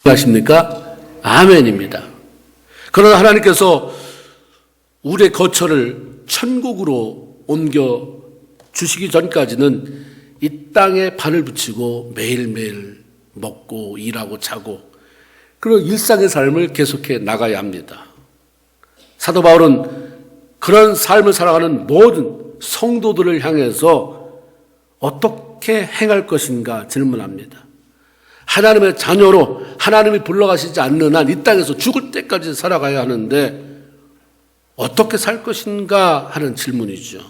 하십니까? 아멘입니다. 그러나 하나님께서 우리의 거처를 천국으로 옮겨 주시기 전까지는 이 땅에 발을 붙이고 매일매일 먹고 일하고 자고 그런 일상의 삶을 계속해 나가야 합니다. 사도 바울은 그런 삶을 살아가는 모든 성도들을 향해서 어떻게 행할 것인가 질문합니다. 하나님의 자녀로 하나님이 불러가시지 않는 한 이 땅에서 죽을 때까지 살아가야 하는데 어떻게 살 것인가 하는 질문이죠.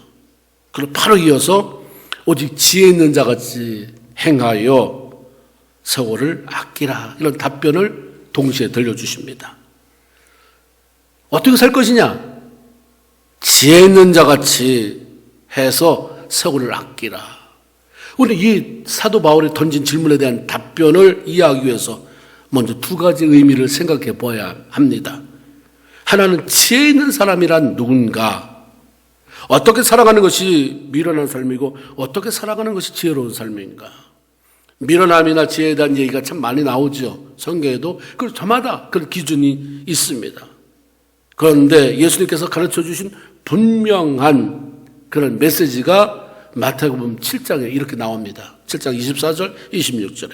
그리고 바로 이어서 오직 지혜 있는 자같이 행하여 세월을 아끼라 이런 답변을 동시에 들려주십니다. 어떻게 살 것이냐? 지혜 있는 자같이 해서 세월을 아끼라. 우리 이 사도 바울이 던진 질문에 대한 답변을 이해하기 위해서 먼저 두 가지 의미를 생각해 봐야 합니다. 하나는 지혜 있는 사람이란 누군가, 어떻게 살아가는 것이 미련한 삶이고 어떻게 살아가는 것이 지혜로운 삶인가. 미련함이나 지혜에 대한 얘기가 참 많이 나오죠. 성경에도. 그래서 저마다 그런 기준이 있습니다. 그런데 예수님께서 가르쳐 주신 분명한 그런 메시지가 마태복음 7장에 이렇게 나옵니다. 7장 24절, 26절에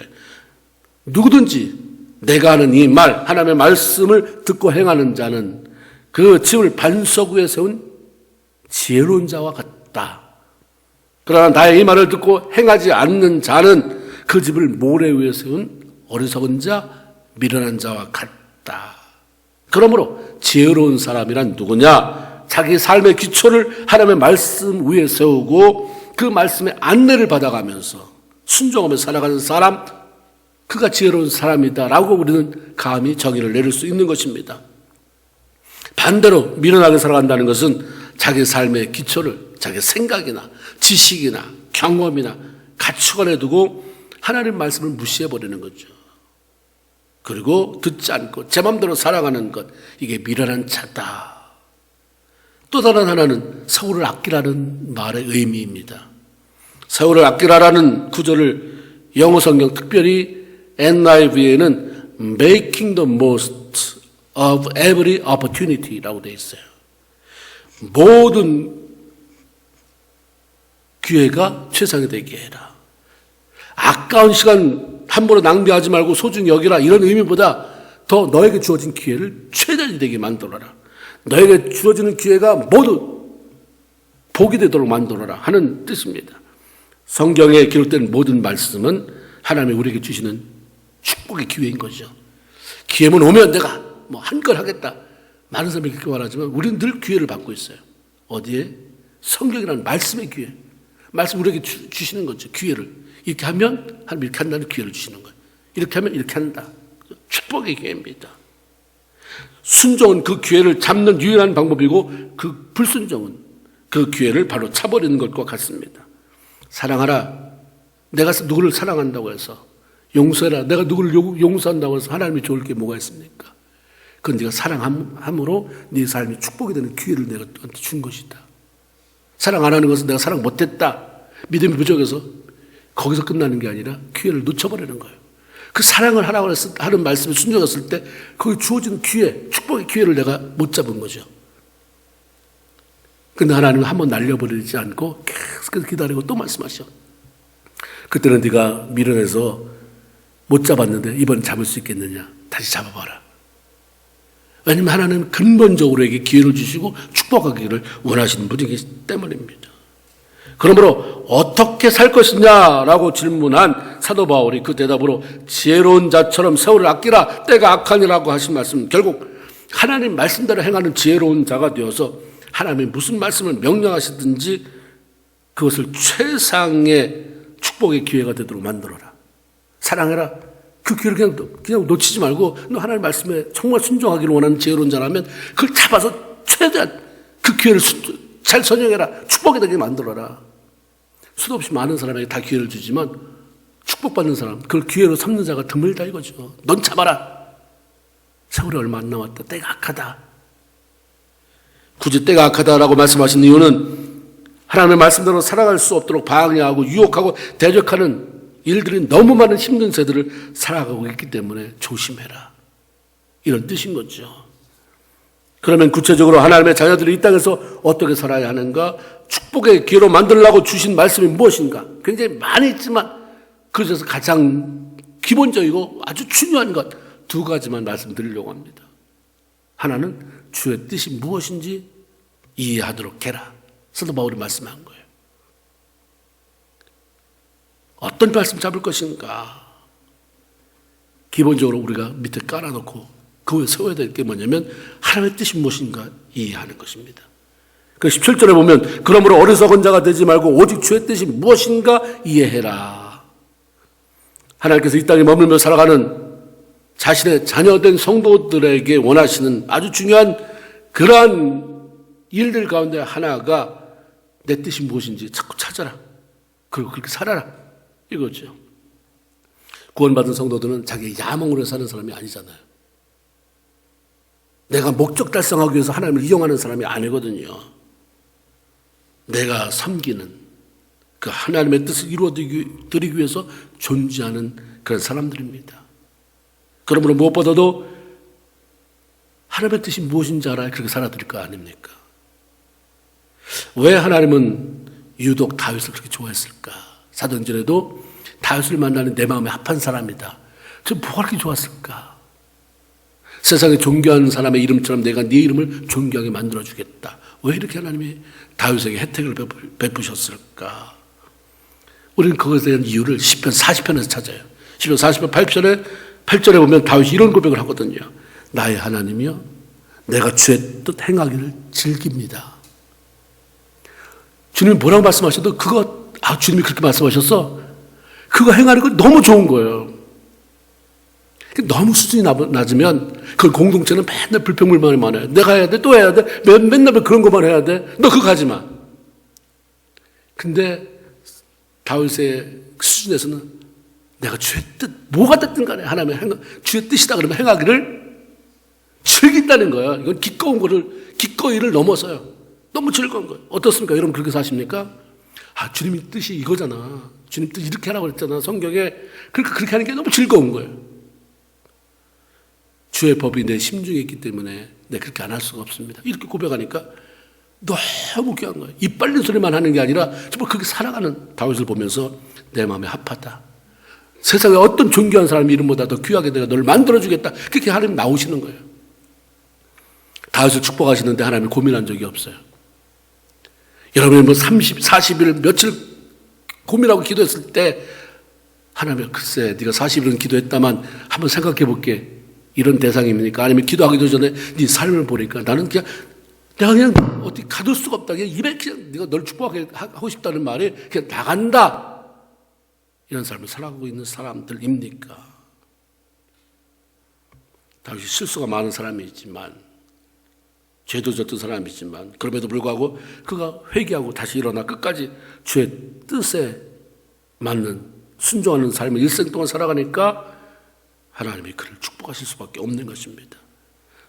누구든지 내가 하는 이 말, 하나님의 말씀을 듣고 행하는 자는 그 집을 반석 위에 세운 지혜로운 자와 같다. 그러나 나의 이 말을 듣고 행하지 않는 자는 그 집을 모래 위에 세운 어리석은 자, 미련한 자와 같다. 그러므로 지혜로운 사람이란 누구냐? 자기 삶의 기초를 하나님의 말씀 위에 세우고 그 말씀의 안내를 받아가면서 순종하며 살아가는 사람, 그가 지혜로운 사람이다라고 우리는 감히 정의를 내릴 수 있는 것입니다. 반대로 미련하게 살아간다는 것은 자기 삶의 기초를 자기 생각이나 지식이나 경험이나 가치관에 두고 하나님 말씀을 무시해버리는 거죠. 그리고 듣지 않고 제 마음대로 살아가는 것, 이게 미련한 자다. 또 다른 하나는 세월을 아끼라는 말의 의미입니다. 세월을 아끼라라는 구절을 영어 성경 특별히 NIV에는 making the most of every opportunity라고 되어 있어요. 모든 기회가 최상이 되게 해라. 아까운 시간 함부로 낭비하지 말고 소중히 여기라, 이런 의미보다 더 너에게 주어진 기회를 최대한 되게 만들어라. 너에게 주어지는 기회가 모두 복이 되도록 만들어라 하는 뜻입니다. 성경에 기록된 모든 말씀은 하나님이 우리에게 주시는 축복의 기회인 거죠. 기회만 오면 내가 한 걸 하겠다. 많은 사람이 그렇게 말하지만 우리는 늘 기회를 받고 있어요. 어디에? 성경이라는 말씀의 기회. 말씀 우리에게 주시는 거죠. 기회를. 이렇게 하면 하나님 이렇게 한다는 기회를 주시는 거예요. 이렇게 하면 이렇게 한다. 축복의 기회입니다. 순종은 그 기회를 잡는 유일한 방법이고 그 불순종은 그 기회를 바로 차버리는 것과 같습니다. 사랑하라. 내가 누구를 사랑한다고 해서 용서해라. 내가 누구를 용서한다고 해서 하나님이 좋을 게 뭐가 있습니까? 그건 네가 사랑함으로 네 삶이 축복이 되는 기회를 내가 너한테 준 것이다. 사랑 안 하는 것은 내가 사랑 못했다. 믿음이 부족해서 거기서 끝나는 게 아니라 기회를 놓쳐버리는 거예요. 그 사랑을 하라고 하는 말씀에 순종했을 때 거기 주어진 기회, 축복의 기회를 내가 못 잡은 거죠. 근데 하나님은 한번 날려버리지 않고 계속 기다리고 또 말씀하셔. 그때는 네가 미련해서 못 잡았는데 이번 잡을 수 있겠느냐? 다시 잡아봐라. 왜냐하면 하나님은 근본적으로 에게 기회를 주시고 축복하기를 원하시는 분이기 때문입니다. 그러므로 어떻게 살 것이냐라고 질문한 사도 바울이 그 대답으로 지혜로운 자처럼 세월을 아끼라, 때가 악하니라고 하신 말씀, 결국 하나님 말씀대로 행하는 지혜로운 자가 되어서 하나님이 무슨 말씀을 명령하시든지 그것을 최상의 축복의 기회가 되도록 만들어라. 사랑해라. 그 기회를 그냥 놓치지 말고 너 하나님 말씀에 정말 순종하기를 원하는 지혜로운 자라면 그걸 잡아서 최대한 그 기회를 잘 선용해라. 축복이 되게 만들어라. 수도 없이 많은 사람에게 다 기회를 주지만 축복받는 사람, 그걸 기회로 삼는 자가 드물다 이거죠. 넌 잡아라. 세월이 얼마 안 남았다. 때가 악하다. 굳이 때가 악하다라고 말씀하신 이유는 하나님의 말씀대로 살아갈 수 없도록 방해하고 유혹하고 대적하는 일들이 너무 많은 힘든 세대를 살아가고 있기 때문에 조심해라. 이런 뜻인 거죠. 그러면 구체적으로 하나님의 자녀들이 이 땅에서 어떻게 살아야 하는가? 축복의 기회로 만들려고 주신 말씀이 무엇인가? 굉장히 많이 있지만 그중에서 가장 기본적이고 아주 중요한 것 두 가지만 말씀드리려고 합니다. 하나는 주의 뜻이 무엇인지 이해하도록 해라. 사도 바울이 말씀한 거예요. 어떤 말씀 잡을 것인가? 기본적으로 우리가 밑에 깔아놓고 그 위에 세워야 될 게 뭐냐면 하나님의 뜻이 무엇인가 이해하는 것입니다. 그 17절에 보면 그러므로 어리석은 자가 되지 말고 오직 주의 뜻이 무엇인가 이해해라. 하나님께서 이 땅에 머물며 살아가는 자신의 자녀된 성도들에게 원하시는 아주 중요한 그러한 일들 가운데 하나가 내 뜻이 무엇인지 자꾸 찾아라. 그리고 그렇게 살아라. 이거죠. 구원받은 성도들은 자기의 야망으로 사는 사람이 아니잖아요. 내가 목적 달성하기 위해서 하나님을 이용하는 사람이 아니거든요. 내가 섬기는 그 하나님의 뜻을 이루어드리기 위해서 존재하는 그런 사람들입니다. 그러므로 무엇보다도 하나님의 뜻이 무엇인지 알아야 그렇게 살아드릴 거 아닙니까? 왜 하나님은 유독 다윗을 그렇게 좋아했을까? 사도행전에도 다윗을 만나는 내 마음에 합한 사람이다. 저 뭐가 그렇게 좋았을까? 세상에 존경하는 사람의 이름처럼 내가 네 이름을 존경하게 만들어주겠다. 왜 이렇게 하나님이 다윗에게 혜택을 베푸셨을까? 우리는 그것에 대한 이유를 시편 40편에서 찾아요. 시편 40편 8절에 보면 다윗이 이런 고백을 하거든요. 나의 하나님이여 내가 주의 뜻 행하기를 즐깁니다. 주님이 뭐라고 말씀하셔도 그거 주님이 그렇게 말씀하셨어. 그거 행하는 거 너무 좋은 거예요. 너무 수준이 낮으면 그 공동체는 맨날 불평불만이 많아요. 내가 해야 돼, 또 해야 돼, 맨날 그런 것만 해야 돼. 너 그거 하지 마. 근데 다윗의 수준에서는 내가 주의 뜻, 뭐가 됐든 간에 하나님의 주의 뜻이다 그러면 행하기를 즐긴다는 거예요. 이건 기꺼이를 넘어서요. 너무 즐거운 거예요. 어떻습니까? 여러분 그렇게 사십니까? 주님의 뜻이 이거잖아. 주님 뜻 이렇게 하라고 그랬잖아. 성경에. 그러니까 그렇게 하는 게 너무 즐거운 거예요. 주의 법이 내 심중에 있기 때문에 내가 그렇게 안 할 수가 없습니다. 이렇게 고백하니까 너무 귀한 거예요. 입 빨린 소리만 하는 게 아니라 정말 그렇게 살아가는 다윗을 보면서 내 마음에 합하다. 세상에 어떤 존귀한 사람 이름보다 더 귀하게 내가 너를 만들어주겠다. 그렇게 하나님 나오시는 거예요. 다윗을 축복하시는데 하나님이 고민한 적이 없어요. 여러분이 뭐 40일 며칠 고민하고 기도했을 때 하나님 글쎄 네가 40일은 기도했다만 한번 생각해 볼게. 이런 대상입니까? 아니면 기도하기도 전에 네 삶을 보니까 나는 내가 그냥 어디 가둘 수가 없다. 그냥 입에 그냥 네가 널 축복하고 싶다는 말이 그냥 나간다. 이런 삶을 살아가고 있는 사람들입니까? 다윗이 실수가 많은 사람이지만 죄도 졌던 사람이지만 그럼에도 불구하고 그가 회개하고 다시 일어나 끝까지 주의 뜻에 맞는 순종하는 삶을 일생 동안 살아가니까 하나님이 그를 축복하실 수밖에 없는 것입니다.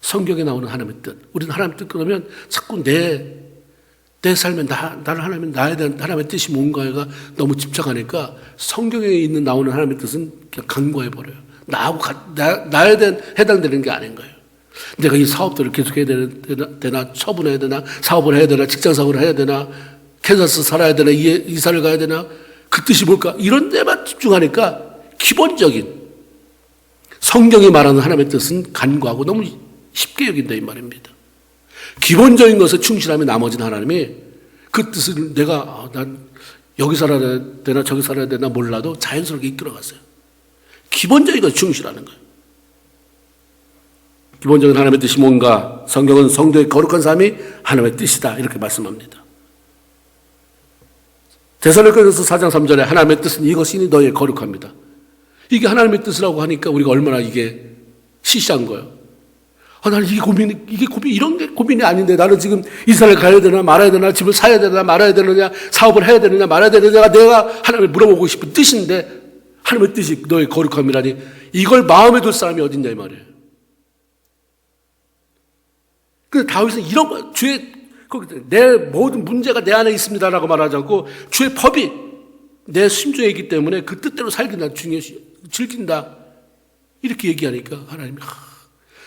성경에 나오는 하나님의 뜻. 우리는 하나님의 뜻 그러면 자꾸 내 삶에 나를 나에 대한 하나님의 뜻이 뭔가가 너무 집착하니까 성경에 있는 나오는 하나님의 뜻은 그냥 간과해버려요. 나에 대한 해당되는 게 아닌 거예요. 내가 이 사업들을 계속해야 되나 처분해야 되나 사업을 해야 되나 직장 사업을 해야 되나 캔사스 살아야 되나 이사를 가야 되나 그 뜻이 뭘까 이런 데만 집중하니까 기본적인 성경이 말하는 하나님의 뜻은 간과하고 너무 쉽게 여긴다 이 말입니다. 기본적인 것에 충실하면 나머지는 하나님이 그 뜻을 난 여기 살아야 되나 저기 살아야 되나 몰라도 자연스럽게 이끌어갔어요. 기본적인 것에 충실하는 거예요. 기본적인 하나님의 뜻이 뭔가 성경은 성도의 거룩한 삶이 하나님의 뜻이다 이렇게 말씀합니다. 데살로니가서 4장 3절에 하나님의 뜻은 이것이니 너희의 거룩합니다. 이게 하나님의 뜻이라고 하니까 우리가 얼마나 이게 시시한 거예요. 나는 이게 이런 게 고민이 아닌데 나는 지금 이사를 가야 되나 말아야 되나 집을 사야 되나 말아야 되느냐 사업을 해야 되느냐 말아야 되느냐 내가 하나님을 물어보고 싶은 뜻인데 하나님의 뜻이 너의 거룩함이라니 이걸 마음에 둘 사람이 어딨냐 이 말이에요. 근데 다윗은 이런 거 내 모든 문제가 내 안에 있습니다라고 말하지 않고 주의 법이 내 심정이 있기 때문에 그 뜻대로 살긴다, 즐긴다. 이렇게 얘기하니까 하나님이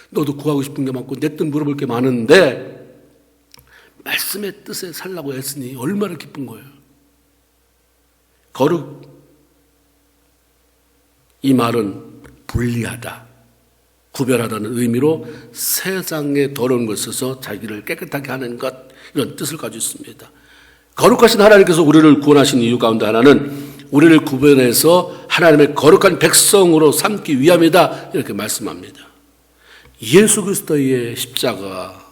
너도 구하고 싶은 게 많고 내 뜻 물어볼 게 많은데 말씀의 뜻에 살라고 했으니 얼마나 기쁜 거예요. 거룩, 이 말은 분리하다, 구별하다는 의미로 세상의 더러운 것을 써서 자기를 깨끗하게 하는 것, 이런 뜻을 가지고 있습니다. 거룩하신 하나님께서 우리를 구원하신 이유 가운데 하나는 우리를 구별해서 하나님의 거룩한 백성으로 삼기 위함이다, 이렇게 말씀합니다. 예수 그리스도의 십자가,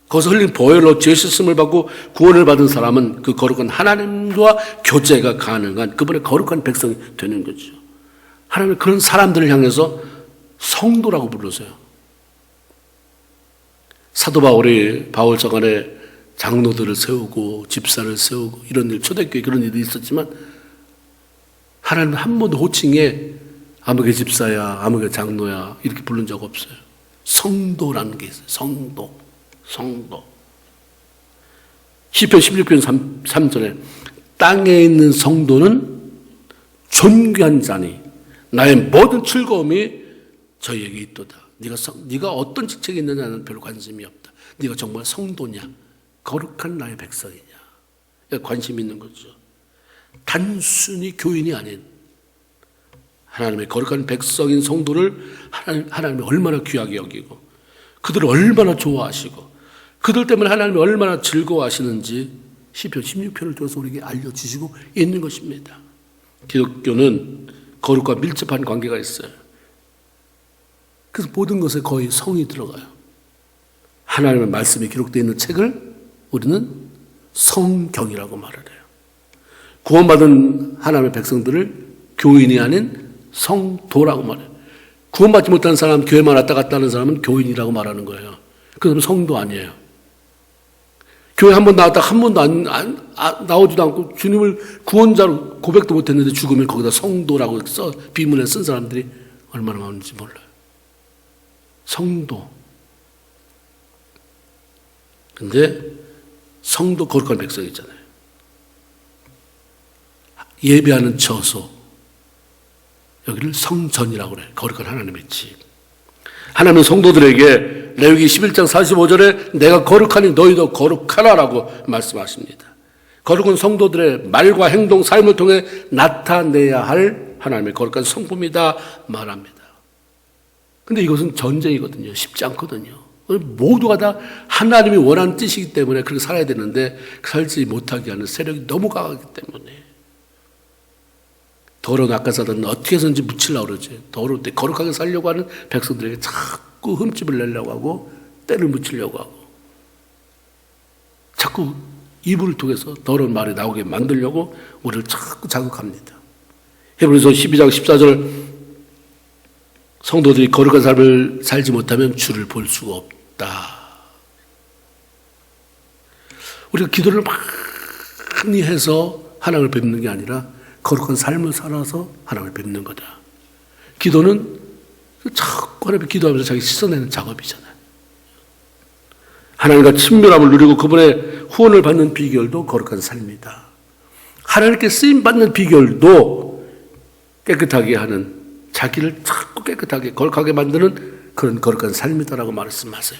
거기서 흘린 보혈로 죄 씻음을 받고 구원을 받은 사람은 그 거룩한 하나님과 교제가 가능한 그분의 거룩한 백성이 되는 거죠. 하나님은 그런 사람들을 향해서 성도라고 부르세요. 사도 바울이 바울서간에 장로들을 세우고 집사를 세우고 이런 일, 초대교회 그런 일이 있었지만 하나님은 한 번도 호칭에 아무개 집사야, 아무개 장로야 이렇게 부른 적 없어요. 성도라는 게 있어요. 성도. 시편 16편 3절에 땅에 있는 성도는 존귀한 자니 나의 모든 즐거움이 저희에게 있도다. 네가 어떤 직책이 있느냐는 별로 관심이 없다. 네가 정말 성도냐, 거룩한 나의 백성이냐, 관심이 있는 거죠. 단순히 교인이 아닌 하나님의 거룩한 백성인 성도를 하나님이 얼마나 귀하게 여기고 그들을 얼마나 좋아하시고 그들 때문에 하나님이 얼마나 즐거워하시는지 시편 16편을 통해서 우리에게 알려주시고 있는 것입니다. 기독교는 거룩과 밀접한 관계가 있어요. 그래서 모든 것에 거의 성이 들어가요. 하나님의 말씀이 기록되어 있는 책을 우리는 성경이라고 말을 해요. 구원받은 하나님의 백성들을 교인이 아닌 성도라고 말해요. 구원받지 못한 사람, 교회만 왔다 갔다 하는 사람은 교인이라고 말하는 거예요. 그 사람은 성도 아니에요. 교회 한 번 나왔다 한 번도 나오지도 않고 주님을 구원자로 고백도 못했는데 죽으면 거기다 성도라고 써 비문에 쓴 사람들이 얼마나 많은지 몰라요. 성도. 근데 성도 거룩한 백성이 있잖아요. 예배하는 처소, 여기를 성전이라고 그래요. 거룩한 하나님의 집. 하나님은 성도들에게 레위기 11장 45절에 내가 거룩하니 너희도 거룩하라라고 말씀하십니다. 거룩은 성도들의 말과 행동, 삶을 통해 나타내야 할 하나님의 거룩한 성품이다 말합니다. 근데 이것은 전쟁이거든요. 쉽지 않거든요. 모두가 다 하나님이 원하는 뜻이기 때문에 그렇게 살아야 되는데 살지 못하게 하는 세력이 너무 강하기 때문에 더러운 악가사들은 어떻게 해서든지 묻히려고 그러지. 더러울 때 거룩하게 살려고 하는 백성들에게 자꾸 흠집을 내려고 하고 때를 묻히려고 하고 자꾸 이불을 통해서 더러운 말이 나오게 만들려고 우리를 자꾸 자극합니다. 히브리서 12장 14절 성도들이 거룩한 삶을 살지 못하면 주를 볼 수가 없다. 우리가 기도를 많이 해서 하나님을 뵙는 게 아니라 거룩한 삶을 살아서 하나님을 뵙는 거다. 기도는 자꾸 하나님께 기도하면서 자기 씻어내는 작업이잖아요. 하나님과 친밀함을 누리고 그분의 후원을 받는 비결도 거룩한 삶이다. 하나님께 쓰임받는 비결도 깨끗하게 하는, 자기를 자꾸 깨끗하게 거룩하게 만드는 그런 거룩한 삶이다라고 말씀하세요.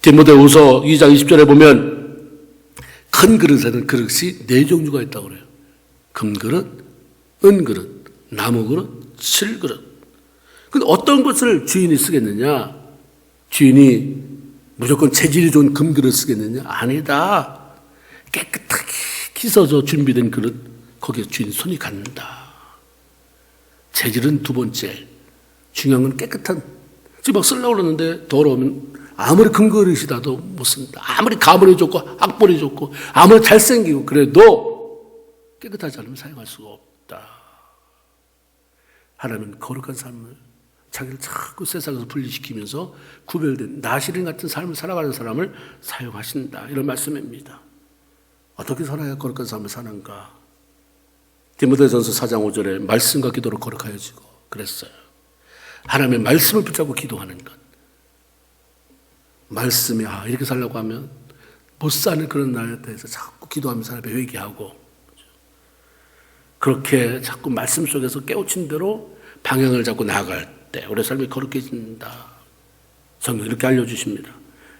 디모데후서 2장 20절에 보면 큰 그릇에는 그릇이 4종류가 있다고 그래요. 금그릇, 은그릇, 나무그릇, 실그릇. 근데 어떤 것을 주인이 쓰겠느냐? 주인이 무조건 재질이 좋은 금그릇 쓰겠느냐? 아니다. 깨끗하게 씻어서 준비된 그릇, 거기에 주인 손이 갖는다. 재질은 두 번째. 중요한 건 깨끗한, 지금 막 쓰려고 그러는데 더러우면 아무리 금그릇이라도 못 쓴다. 아무리 가물이 좋고 악보리 좋고 아무리 잘생기고 그래도 깨끗하지 않으면 사용할 수가 없다. 하나님은 거룩한 삶을 자기를 자꾸 세상에서 분리시키면서 구별된 나시린 같은 삶을 살아가는 사람을 사용하신다. 이런 말씀입니다. 어떻게 살아야 거룩한 삶을 사는가? 디모데전서 4장 5절에 말씀과 기도로 거룩하여지고 그랬어요. 하나님의 말씀을 붙잡고 기도하는 것. 말씀이 이렇게 살려고 하면 못 사는 그런 나에 대해서 자꾸 기도하면서 하나님께 회개하고 그렇게 자꾸 말씀 속에서 깨우친 대로 방향을 잡고 나아갈 때 우리의 삶이 거룩해진다. 성경 이렇게 알려주십니다.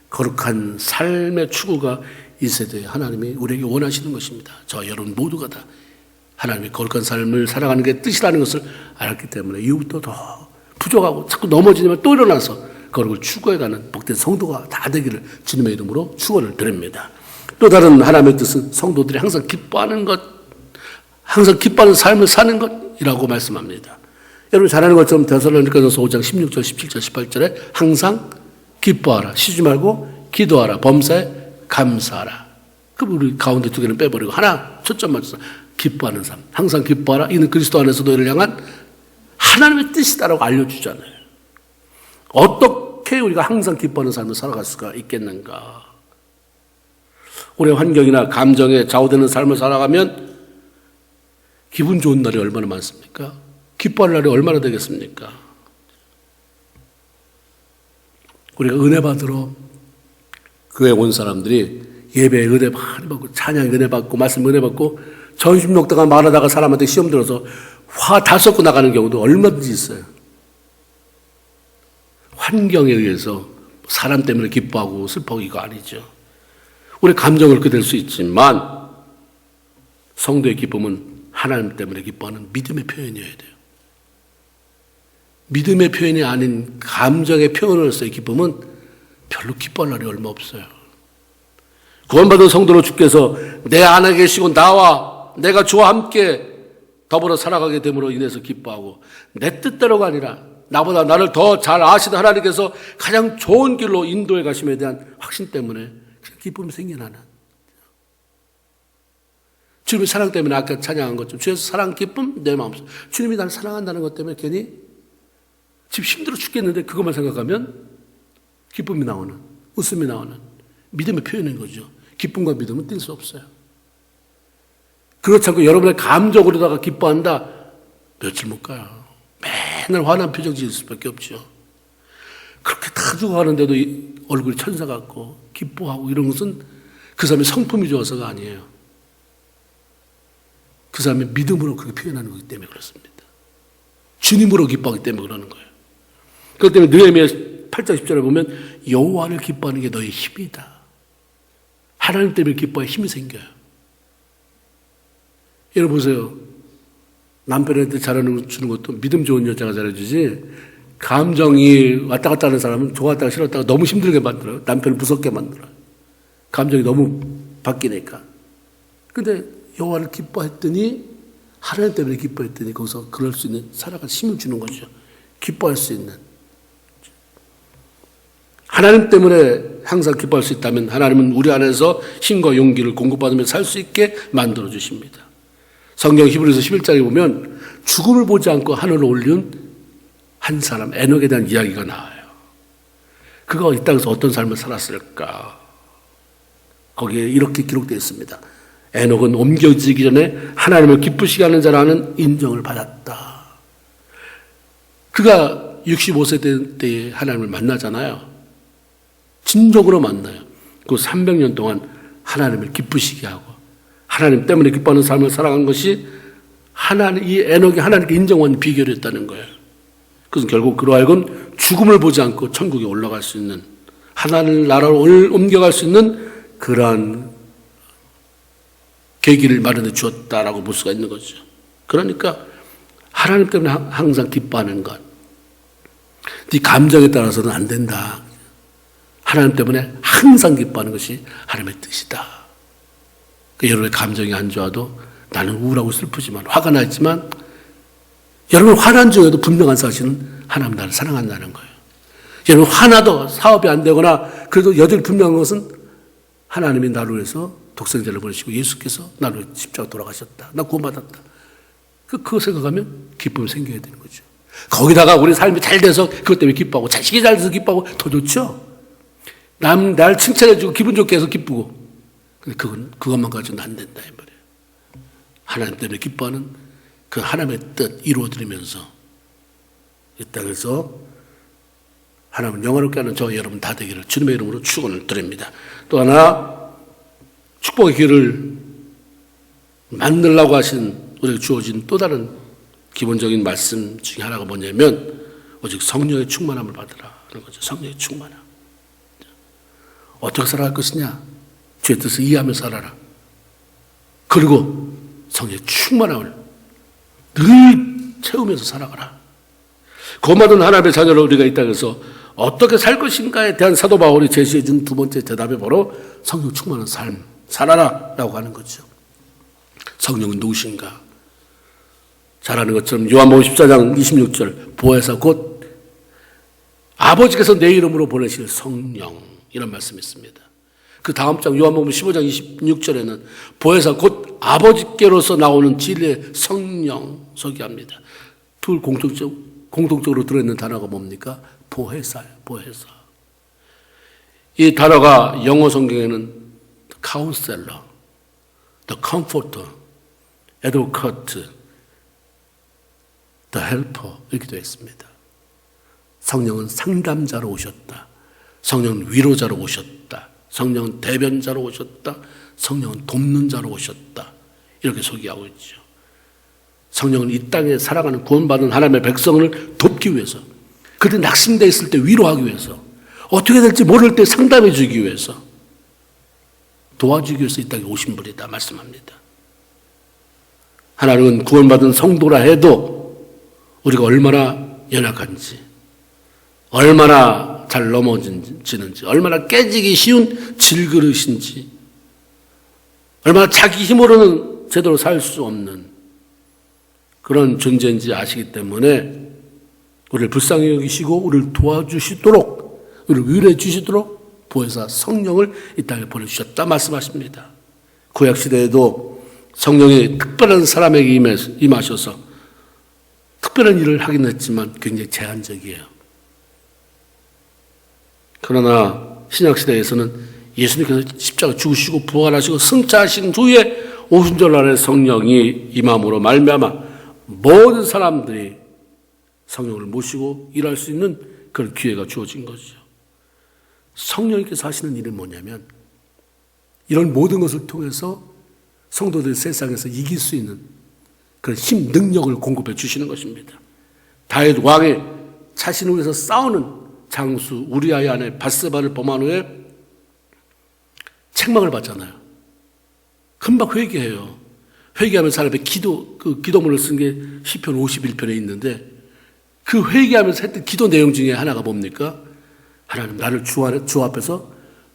거룩한 삶의 추구가 이 세대에 하나님이 우리에게 원하시는 것입니다. 저 여러분 모두가 다 하나님의 거룩한 삶을 살아가는 게 뜻이라는 것을 알았기 때문에 이후부터 더 부족하고 자꾸 넘어지면 또 일어나서 거룩을 추구해가는 복된 성도가 다 되기를 주님의 이름으로 축원을 드립니다. 또 다른 하나님의 뜻은 성도들이 항상 기뻐하는 것, 항상 기뻐하는 삶을 사는 것이라고 말씀합니다. 여러분 잘 아는 것처럼 데살로니가전서 5장 16절, 17절, 18절에 항상 기뻐하라, 쉬지 말고 기도하라, 범사에 감사하라. 그 우리 가운데 두 개는 빼버리고 하나 초점 맞춰서 기뻐하는 삶, 항상 기뻐하라. 이는 그리스도 안에서 너희를 향한 하나님의 뜻이다라고 알려주잖아요. 어떻게 우리가 항상 기뻐하는 삶을 살아갈 수가 있겠는가? 우리의 환경이나 감정에 좌우되는 삶을 살아가면 기분 좋은 날이 얼마나 많습니까? 기뻐할 날이 얼마나 되겠습니까? 우리가 은혜 받으러 교회에 온 사람들이 예배에 은혜 많이 받고 찬양에 은혜 받고 말씀 은혜 받고 전심 녹다가 말하다가 사람한테 시험 들어서 화 다 쏟고 나가는 경우도 얼마든지 있어요. 환경에 의해서 사람 때문에 기뻐하고 슬퍼하고 이거 아니죠. 우리 감정을 그렇게 될 수 있지만 성도의 기쁨은 하나님 때문에 기뻐하는 믿음의 표현이어야 돼요. 믿음의 표현이 아닌 감정의 표현으로서의 기쁨은 별로 기뻐할 날이 얼마 없어요. 구원받은 성도로 주께서 내 안에 계시고 나와 내가 주와 함께 더불어 살아가게 됨으로 인해서 기뻐하고 내 뜻대로가 아니라 나보다 나를 더 잘 아시는 하나님께서 가장 좋은 길로 인도해 가심에 대한 확신 때문에 기쁨이 생겨나는 주님의 사랑 때문에 아까 찬양한 것처럼 주의 사랑 기쁨 내 마음속 주님이 나를 사랑한다는 것 때문에 괜히 지금 힘들어 죽겠는데 그것만 생각하면 기쁨이 나오는 웃음이 나오는 믿음의 표현인 거죠. 기쁨과 믿음은 뗄 수 없어요. 그렇지 않고 여러분의 감정으로다가 기뻐한다 며칠 못 가요. 맨날 화난 표정 지을 수밖에 없죠. 그렇게 다 죽어가는데도 얼굴이 천사 같고 기뻐하고 이런 것은 그 사람의 성품이 좋아서가 아니에요. 그 사람의 믿음으로 그렇게 표현하는 거기 때문에 그렇습니다. 주님으로 기뻐하기 때문에 그러는 거예요. 그렇기 때문에 느헤미야 8장 10절에 보면 여호와를 기뻐하는 게 너의 힘이다. 하나님 때문에 기뻐야 힘이 생겨요. 여러분 보세요. 남편한테 잘해주는 것도 믿음 좋은 여자가 잘해주지 감정이 왔다 갔다 하는 사람은 좋았다가 싫었다가 너무 힘들게 만들어요. 남편을 무섭게 만들어요. 감정이 너무 바뀌니까. 근데 여호와를 기뻐했더니 하나님 때문에 기뻐했더니 거기서 그럴 수 있는 살아갈 힘을 주는 거죠. 기뻐할 수 있는. 하나님 때문에 항상 기뻐할 수 있다면 하나님은 우리 안에서 힘과 용기를 공급받으며 살 수 있게 만들어 주십니다. 성경 히브리서 11장에 보면 죽음을 보지 않고 하늘을 올린 한 사람 에녹에 대한 이야기가 나와요. 그가 이 땅에서 어떤 삶을 살았을까? 거기에 이렇게 기록되어 있습니다. 에녹은 옮겨지기 전에 하나님을 기쁘시게 하는 자라는 인정을 받았다. 그가 65세 때에 하나님을 만나잖아요. 진정으로 만나요. 그 300년 동안 하나님을 기쁘시게 하고 하나님 때문에 기뻐하는 삶을 살아간 것이 이 에녹이 하나님께 인정받는 비결이었다는 거예요. 그래서 결국 그로 하여금 죽음을 보지 않고 천국에 올라갈 수 있는 하나님 나라로 옮겨갈 수 있는 그러한 계기를 마련해 주었다라고 볼 수가 있는 거죠. 그러니까 하나님 때문에 항상 기뻐하는 것. 네 감정에 따라서는 안 된다. 하나님 때문에 항상 기뻐하는 것이 하나님의 뜻이다. 여러분의 감정이 안 좋아도 나는 우울하고 슬프지만 화가 나지만 여러분 화난 중에도 분명한 사실은 하나님 나를 사랑한다는 거예요. 여러분 화나도 사업이 안 되거나 그래도 여전히 분명한 것은 하나님이 나를 위해서 독생자를 보내시고 예수께서 나를 위해 십자가 돌아가셨다. 나 구원받았다. 그거 생각하면 기쁨이 생겨야 되는 거죠. 거기다가 우리 삶이 잘 돼서 그것 때문에 기뻐하고 자식이 잘 돼서 기뻐하고 더 좋죠. 날 칭찬해주고 기분 좋게 해서 기쁘고 근데 그것만 가지고는 안 된다 이 말이에요. 하나님 때문에 기뻐하는 그 하나님의 뜻 이루어드리면서 이 땅에서 하나님을 영화롭게 하는 저 여러분 다 되기를 주님의 이름으로 축원을 드립니다. 또 하나 축복의 길을 만들라고 하신 우리에게 주어진 또 다른 기본적인 말씀 중에 하나가 뭐냐면 오직 성령의 충만함을 받으라 하는 거죠. 성령의 충만함. 어떻게 살아갈 것이냐? 주의 뜻을 이해하며 살아라. 그리고 성령의 충만함을 늘 채우면서 살아가라. 구원받은 하나님의 자녀로 우리가 이 땅에서 어떻게 살 것인가에 대한 사도 바울이 제시해 준 두 번째 대답이 바로 성령 충만한 삶, 살아라 라고 하는 거죠. 성령은 누구신가? 잘 아는 것처럼 요한복음 14장 26절 보혜사 곧 아버지께서 내 이름으로 보내실 성령 이런 말씀이 있습니다. 그 다음 장 요한복음 15장 26절에는 보혜사 곧 아버지께로서 나오는 진리의 성령 소개합니다. 둘 공통적으로 들어있는 단어가 뭡니까? 보혜사예요. 보혜사. 이 단어가 영어 성경에는 counselor, the comforter, advocate, the helper 이렇게 되어 있습니다. 성령은 상담자로 오셨다. 성령은 위로자로 오셨다. 성령은 대변자로 오셨다. 성령은 돕는 자로 오셨다. 이렇게 소개하고 있죠. 성령은 이 땅에 살아가는 구원받은 하나님의 백성을 돕기 위해서, 그들이 낙심되어 있을 때 위로하기 위해서, 어떻게 될지 모를 때 상담해 주기 위해서, 도와주기 위해서 이 땅에 오신 분이다 말씀합니다. 하나님은 구원받은 성도라 해도 우리가 얼마나 연약한지, 얼마나 잘 넘어지는지, 얼마나 깨지기 쉬운 질그릇인지, 얼마나 자기 힘으로는 제대로 살 수 없는 그런 존재인지 아시기 때문에 우리를 불쌍히 여기시고 우리를 도와주시도록, 우리를 위로해 주시도록 보혜사 성령을 이 땅에 보내주셨다 말씀하십니다. 구약시대에도 성령이 특별한 사람에게 임하셔서 특별한 일을 하긴 했지만 굉장히 제한적이에요. 그러나 신약시대에서는 예수님께서 십자가 죽으시고 부활하시고 승차하신 후에 오순절날에 성령이 임함으로 말미암아 모든 사람들이 성령을 모시고 일할 수 있는 그런 기회가 주어진 거죠. 성령님께서 하시는 일은 뭐냐면 이런 모든 것을 통해서 성도들이 세상에서 이길 수 있는 그런 힘, 능력을 공급해 주시는 것입니다. 다윗 왕이 자신을 위해서 싸우는 장수 우리아의 아내 밧세바를 범한 후에 책망을 받잖아요. 금방 회개해요. 회개하면서 하나님의 그 기도문을 쓴 게 시편 51편에 있는데 그 회개하면서 했던 기도 내용 중에 하나가 뭡니까? 하나님 나를 주 앞에서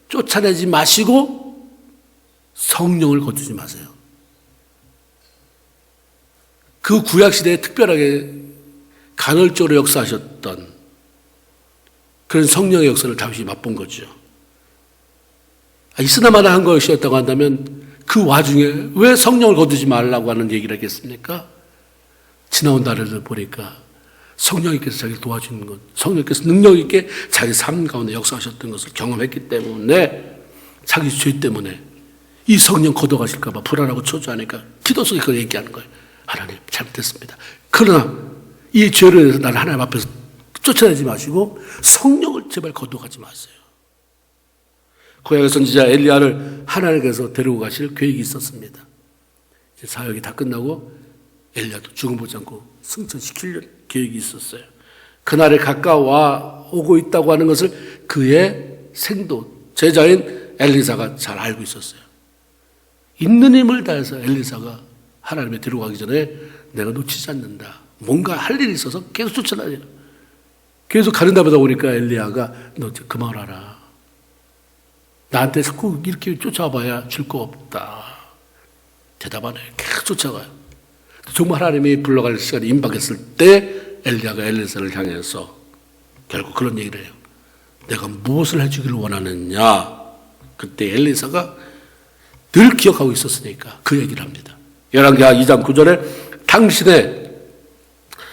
쫓아내지 마시고 성령을 거두지 마세요. 그 구약시대에 특별하게 간헐적으로 역사하셨던 그런 성령의 역사를 다윗이 맛본 거죠. 있으나마나 한 것이었다고 한다면 그 와중에 왜 성령을 거두지 말라고 하는 얘기를 하겠습니까? 지나온 날을 보니까 성령님께서 자기를 도와주는 것, 성령님께서 능력 있게 자기 삶 가운데 역사하셨던 것을 경험했기 때문에 자기 죄 때문에 이 성령 걷어가실까 봐 불안하고 초조하니까 기도 속에 그걸 얘기하는 거예요. 하나님 잘못했습니다. 그러나 이 죄로 인해서 나를 하나님 앞에서 쫓아내지 마시고 성령을 제발 걷어가지 마세요. 구약의 선지자 엘리야를 하나님께서 데리고 가실 계획이 있었습니다. 이제 사역이 다 끝나고 엘리야도 죽음보지 않고 승천시킬 계획이 있었어요. 그날에 가까워 오고 있다고 하는 것을 그의 생도 제자인 엘리사가 잘 알고 있었어요. 있는 힘을 다해서 엘리사가 하나님의 데려가기 전에 내가 놓치지 않는다. 뭔가 할 일이 있어서 계속 쫓아다녀요. 계속 가는다 보다 보니까 엘리야가 너 그만하라. 나한테 자꾸 이렇게 쫓아와봐야 줄 거 없다. 대답 안 해요. 계속 쫓아가요. 정말 하나님이 불러갈 시간이 임박했을 때 엘리야가 엘리사를 향해서 결국 그런 얘기를 해요. 내가 무엇을 해주기를 원하느냐. 그때 엘리사가 늘 기억하고 있었으니까 그 얘기를 합니다. 열왕기하 2장 9절에 당신의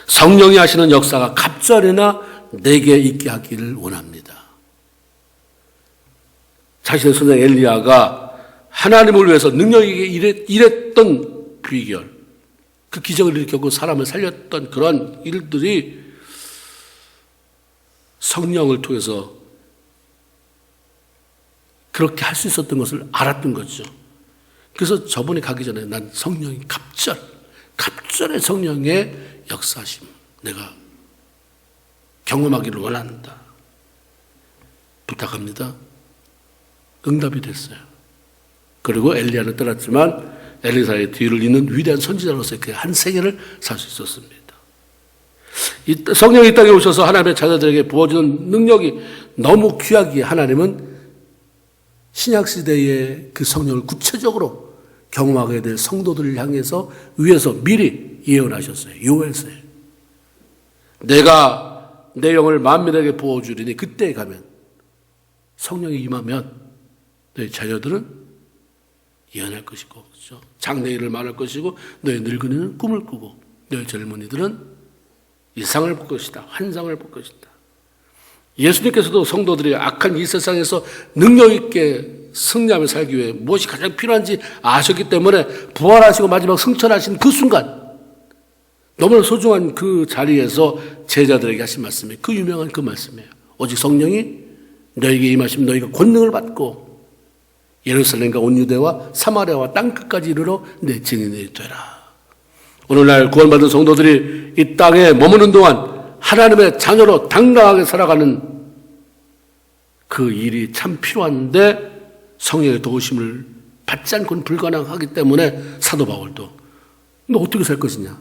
성령이 하시는 역사가 갑절이나 내게 있게 하기를 원합니다. 자신의 선생 엘리야가 하나님을 위해서 능력 있게 일했던 비결, 그 기적을 일으켰고 사람을 살렸던 그런 일들이 성령을 통해서 그렇게 할 수 있었던 것을 알았던 거죠. 그래서 저번에 가기 전에 난 성령이 갑절의 성령의 역사심, 내가 경험하기를 원한다. 부탁합니다. 응답이 됐어요. 그리고 엘리야는 떠났지만 엘리사의 뒤를 잇는 위대한 선지자로서 그 한 세계를 살 수 있었습니다. 성령이 이 땅에 오셔서 하나님의 자녀들에게 부어주는 능력이 너무 귀하기에 하나님은 신약시대의 그 성령을 구체적으로 경험하게 될 성도들을 향해서 위에서 미리 예언하셨어요. 요했어요. 내가 내 영을 만민에게 부어주리니 그때에 가면 성령이 임하면 너희 자녀들은 예언할 것이고, 그렇죠? 장래일을 말할 것이고, 너희 늙은이는 꿈을 꾸고, 너희 젊은이들은 이상을 볼 것이다. 환상을 볼 것이다. 예수님께서도 성도들이 악한 이 세상에서 능력 있게 승리하며 살기 위해 무엇이 가장 필요한지 아셨기 때문에 부활하시고 마지막 승천하신 그 순간, 너무나 소중한 그 자리에서 제자들에게 하신 말씀이 그 유명한 그 말씀이에요. 오직 성령이 너에게 임하시면 너희가 권능을 받고 예루살렘과 온 유대와 사마리아와 땅끝까지 이르러 내 증인이 되라. 오늘날 구원받은 성도들이 이 땅에 머무는 동안 하나님의 자녀로 당당하게 살아가는 그 일이 참 필요한데 성령의 도우심을 받지 않고는 불가능하기 때문에 사도 바울도 너 어떻게 살 것이냐?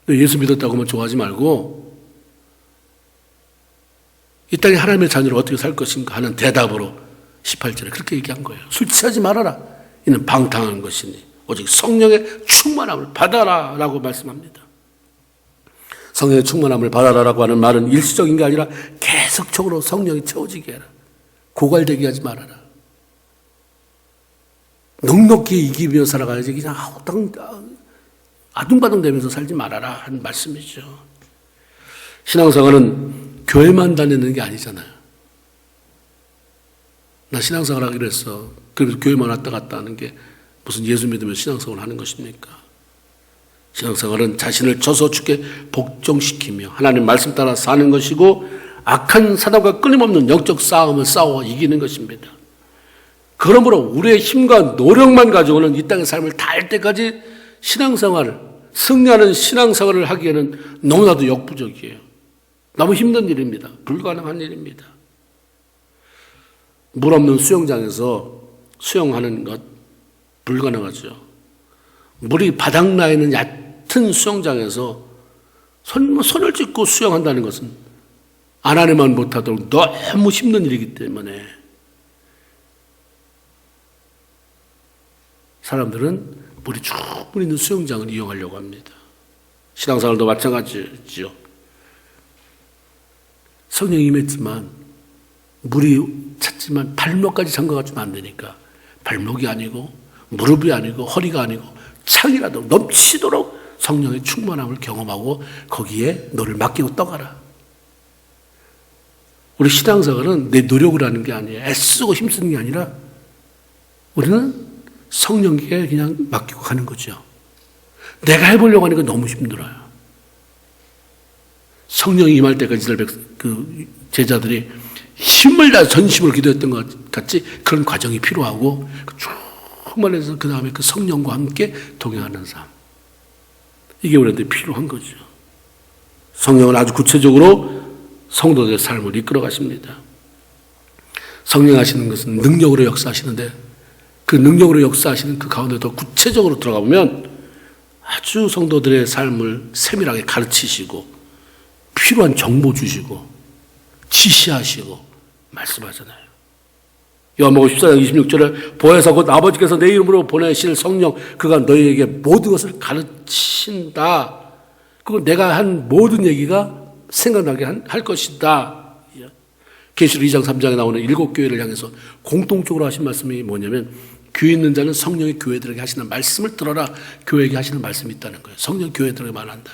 너 예수 믿었다고 하면 좋아하지 말고 이 땅에 하나님의 자녀로 어떻게 살 것인가 하는 대답으로 18절에 그렇게 얘기한 거예요. 술 취하지 말아라. 이는 방탕한 것이니 오직 성령의 충만함을 받아라 라고 말씀합니다. 성령의 충만함을 받아라라고 하는 말은 일시적인 게 아니라 계속적으로 성령이 채워지게 해라. 고갈되게 하지 말아라. 넉넉히 이기며 살아가야지 그냥 아둥바둥대면서 살지 말아라 하는 말씀이죠. 신앙생활은 교회만 다니는 게 아니잖아요. 나 신앙생활 하기로 했어. 그래서 교회만 왔다 갔다 하는 게 무슨 예수 믿으면 신앙생활을 하는 것입니까? 신앙생활은 자신을 저서 주께 복종시키며 하나님 말씀 따라 사는 것이고 악한 사단과 끊임없는 영적 싸움을 싸워 이기는 것입니다. 그러므로 우리의 힘과 노력만 가지고는 이 땅의 삶을 다 할 때까지 신앙생활을, 승리하는 신앙생활을 하기에는 너무나도 역부족이에요. 너무 힘든 일입니다. 불가능한 일입니다. 물 없는 수영장에서 수영하는 것 불가능하죠. 물이 바닥나 있는 얕은 수영장에서 손을 짚고 수영한다는 것은 안 하려면 못하도록 너무 힘든 일이기 때문에 사람들은 물이 충분히 있는 수영장을 이용하려고 합니다. 신앙생활도 마찬가지죠. 성령이 임했지만 물이 찼지만 발목까지 잠가가지면 안 되니까 발목이 아니고 무릎이 아니고 허리가 아니고 창이라도 넘치도록 성령의 충만함을 경험하고 거기에 너를 맡기고 떠가라. 우리 신앙생활은 내 노력을 하는 게 아니에요. 애쓰고 힘쓰는 게 아니라 우리는 성령께 그냥 맡기고 가는 거죠. 내가 해보려고 하는 건 너무 힘들어요. 성령이 임할 때까지 그 제자들이 힘을 다 전심으로 기도했던 것 같이 그런 과정이 필요하고 충만해서 그 다음에 그 성령과 함께 동행하는 삶. 이게 우리한테 필요한 거죠. 성령은 아주 구체적으로 성도들의 삶을 이끌어 가십니다. 성령 하시는 것은 능력으로 역사하시는데 그 능력으로 역사하시는 그 가운데 더 구체적으로 들어가 보면 아주 성도들의 삶을 세밀하게 가르치시고 필요한 정보 주시고 지시하시고 말씀하잖아요. 요한복음 14장 26절에 보혜사 곧 아버지께서 내 이름으로 보내실 성령 그가 너희에게 모든 것을 가르친다. 그리고 내가 한 모든 얘기가 생각나게 할 것이다. 계시록 2장 3장에 나오는 7교회를 향해서 공통적으로 하신 말씀이 뭐냐면 귀 있는 자는 성령이 교회들에게 하시는 말씀을 들어라. 교회에게 하시는 말씀이 있다는 거예요. 성령 교회들에게 말한다.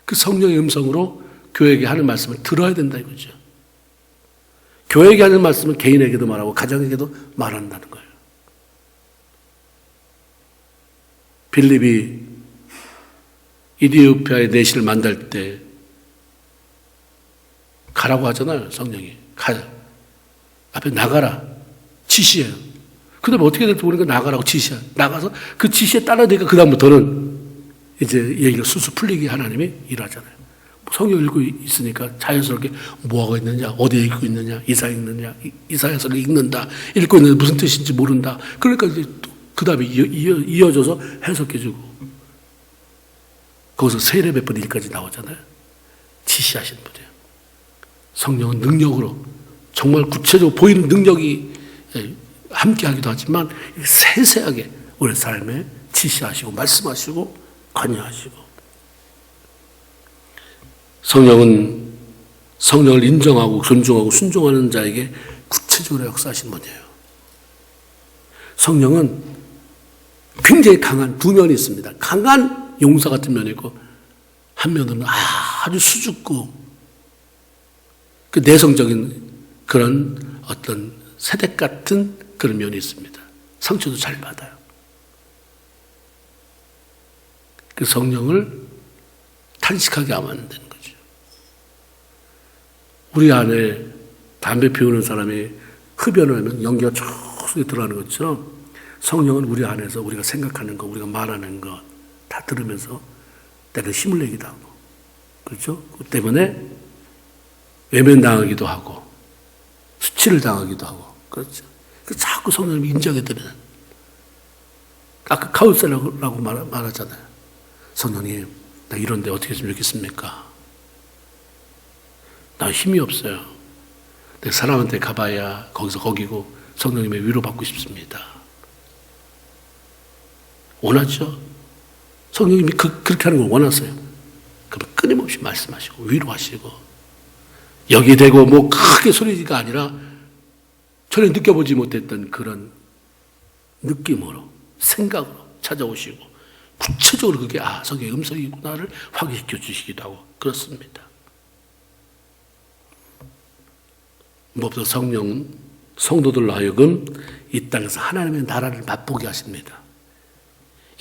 그 성령의 음성으로 교회에게 하는 말씀을 들어야 된다 이거죠. 교회에게 하는 말씀은 개인에게도 말하고 가정에게도 말한다는 거예요. 빌립이 이디오피아의 내시를 만날 때 가라고 하잖아요. 성령이. 앞에 나가라. 지시해요. 그 다음에 어떻게 될지 모르니까 나가라고 지시해요. 나가서 그 지시에 따라야 되니까 그 다음부터는 이제 얘기가 술술 풀리게 하나님이 일하잖아요. 성경 읽고 있으니까 자연스럽게 뭐하고 있느냐, 어디에 읽고 있느냐, 이사 읽느냐, 이사야서를 읽는다, 읽고 있는데 무슨 뜻인지 모른다. 그러니까 이제 그 다음에 이어져서 해석해주고, 거기서 세례 몇 번 일까지 나오잖아요. 지시하시는 분이에요. 성령은 능력으로 정말 구체적으로 보이는 능력이 함께 하기도 하지만 세세하게 우리 삶에 지시하시고 말씀하시고 관여하시고, 성령은 성령을 인정하고 존중하고 순종하는 자에게 구체적으로 역사하시는 분이에요. 성령은 굉장히 강한 두 면이 있습니다. 강한 용사 같은 면이 있고, 한 면은 아주 수줍고 그 내성적인 그런 어떤 세댁 같은 그런 면이 있습니다. 상처도 잘 받아요. 그 성령을 탄식하게 하면 안 되는 거죠. 우리 안에 담배 피우는 사람이 흡연을 하면 연기가 쭉 들어가는 것처럼, 성령은 우리 안에서 우리가 생각하는 것, 우리가 말하는 것 다 들으면서 때로 힘을 내기도 하고, 그렇죠? 그 때문에 외면당하기도 하고 수치를 당하기도 하고, 그렇죠? 자꾸 성령님이 인정해드리는, 아까 카운셀러라고 말하잖아요. 성령님, 나 이런데 어떻게 했으면 좋겠습니까? 나 힘이 없어요. 내가 사람한테 가봐야 거기서 거기고 성령님의 위로받고 싶습니다. 원하죠? 성령님이 그렇게 하는 걸 원하세요. 그럼 끊임없이 말씀하시고 위로하시고, 여기 대고 뭐 크게 소리가 아니라 전에 느껴보지 못했던 그런 느낌으로, 생각으로 찾아오시고 구체적으로 그게 성경의 음성이구나를 확인시켜 주시기도 하고 그렇습니다. 무엇보다 성령은 성도들로 하여금 이 땅에서 하나님의 나라를 맛보게 하십니다.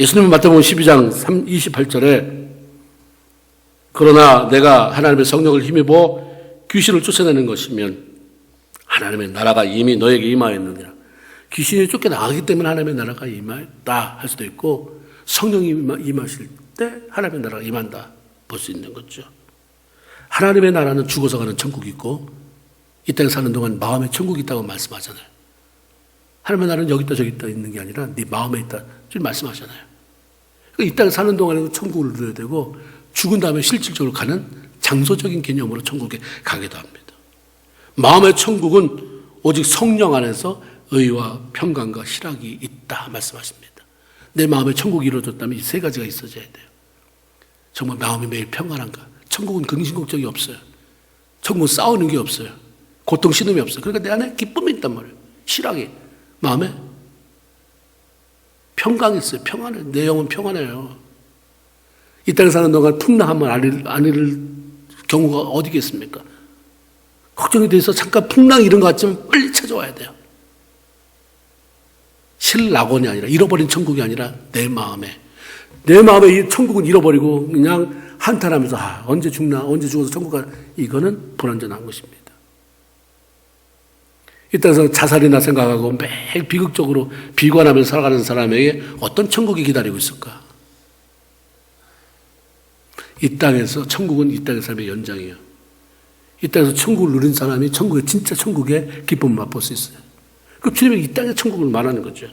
예수님은 마태복음 12장 28절에 그러나 내가 하나님의 성령을 힘입어 귀신을 쫓아내는 것이면 하나님의 나라가 이미 너에게 임하였느니라. 귀신이 쫓겨나가기 때문에 하나님의 나라가 임하였다 할 수도 있고, 성령이 임하실 때 하나님의 나라가 임한다 볼 수 있는 거죠. 하나님의 나라는 죽어서 가는 천국이 있고, 이 땅에 사는 동안 마음에 천국이 있다고 말씀하잖아요. 하나님의 나라는 여기 있다 저기 있다 있는 게 아니라 네 마음에 있다 지금 말씀하잖아요. 이 땅에 사는 동안에는 천국을 누려야 되고, 죽은 다음에 실질적으로 가는 장소적인 개념으로 천국에 가기도 합니다. 마음의 천국은 오직 성령 안에서 의와 평강과 희락이 있다 말씀하십니다. 내 마음에 천국이 이루어졌다면 이 세 가지가 있어져야 돼요. 정말 마음이 매일 평안한가? 천국은 근심걱정이 없어요. 천국은 싸우는 게 없어요. 고통 신음이 없어요. 그러니까 내 안에 기쁨이 있단 말이에요. 희락이 마음에 평강이 있어요. 평안해. 내 영은 평안해요. 이 땅에 사는 동안 풍랑 한번 안 이룰 경우가 어디겠습니까? 걱정이 돼서 잠깐 풍랑 이런 것 같지만 빨리 찾아와야 돼요. 실낙원이 아니라, 잃어버린 천국이 아니라 내 마음에 이 천국은 잃어버리고 그냥 한탄하면서 언제 죽나, 언제 죽어서 천국 가, 이거는 불완전한 것입니다. 이 땅에서 자살이나 생각하고 매일 비극적으로 비관하면서 살아가는 사람에게 어떤 천국이 기다리고 있을까? 이 땅에서 천국은 이 땅의 삶의 연장이에요. 이 땅에서 천국을 누린 사람이 진짜 천국의 기쁨을 맛볼 수 있어요. 그 주님이 이 땅의 천국을 말하는 거죠.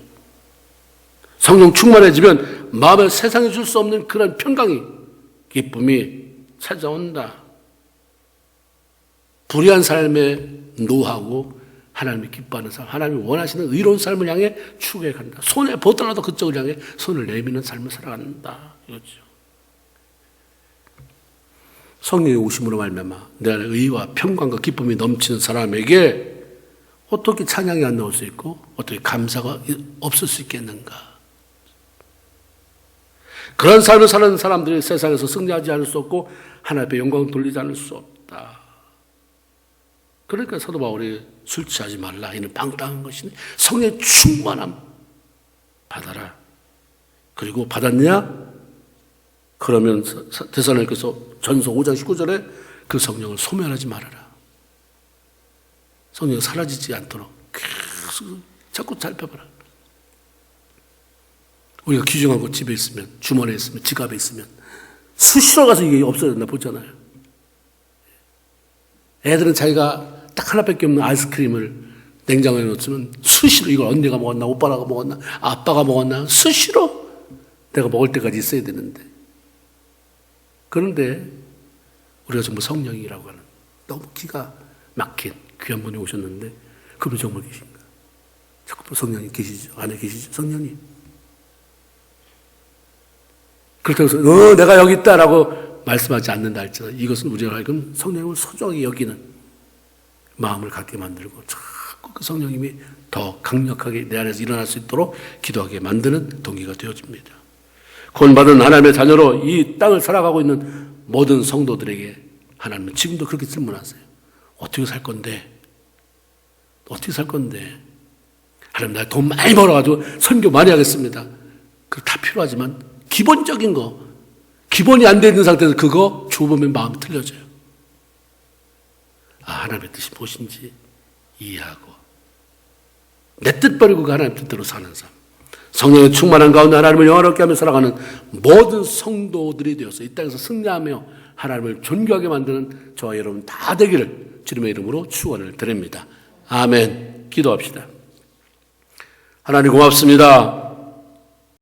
성령 충만해지면 마음에 세상에 줄 수 없는 그런 평강이, 기쁨이 찾아온다. 불의한 삶에 노하고 하나님이 기뻐하는 삶, 하나님이 원하시는 의로운 삶을 향해 추구해 간다. 손에 보더라도 그쪽을 향해 손을 내미는 삶을 살아간다. 이거죠. 성령의 오심으로 말미암아 내 안에 의와 평강과 기쁨이 넘치는 사람에게 어떻게 찬양이 안 나올 수 있고 어떻게 감사가 없을 수 있겠는가? 그런 삶을 사는 사람들이 세상에서 승리하지 않을 수 없고 하나님 앞에 영광을 돌리지 않을 수 없다. 그러니까 사도 바울이 술 취하지 말라, 이는 방탕한 것이니 성령의 충만함 받아라. 그리고 받았냐? 그러면 데살로니가서 전서 5장 19절에 그 성령을 소멸하지 말아라. 성령이 사라지지 않도록 계속 자꾸 살펴봐라. 우리가 귀중한 거 집에 있으면, 주머니에 있으면, 지갑에 있으면 수시로 가서 이게 없어졌나 보잖아요. 애들은 자기가 딱 하나밖에 없는 아이스크림을 냉장고에 넣었으면 수시로 이걸 언니가 먹었나, 오빠가 먹었나, 아빠가 먹었나, 수시로 내가 먹을 때까지 있어야 되는데. 그런데 우리가 정말 성령이라고 하는 너무 기가 막힌 귀한 분이 오셨는데 그분이 정말 계신가? 자꾸 성령이 계시죠? 안에 계시죠? 성령님. 그렇다고 해서 내가 여기 있다라고 말씀하지 않는다 할지라도 이것은 우리가 하여금 성령을 소중히 여기는 마음을 갖게 만들고 자꾸 그 성령님이 더 강력하게 내 안에서 일어날 수 있도록 기도하게 만드는 동기가 되어집니다. 구원받은 하나님의 자녀로 이 땅을 살아가고 있는 모든 성도들에게 하나님은 지금도 그렇게 질문하세요. 어떻게 살 건데? 어떻게 살 건데? 하나님, 나 돈 많이 벌어가지고 선교 많이 하겠습니다. 그거 다 필요하지만 기본적인 거, 기본이 안 돼 있는 상태에서 그거 주보면 마음이 틀려져요. 하나님의 뜻이 무엇인지 이해하고 내 뜻 버리고 그 하나님 뜻대로 사는 삶. 성령의 충만한 가운데 하나님을 영화롭게 하며 살아가는 모든 성도들이 되어서 이 땅에서 승리하며 하나님을 존귀하게 만드는 저와 여러분 다 되기를 주님의 이름으로 축원을 드립니다. 아멘. 기도합시다. 하나님 고맙습니다.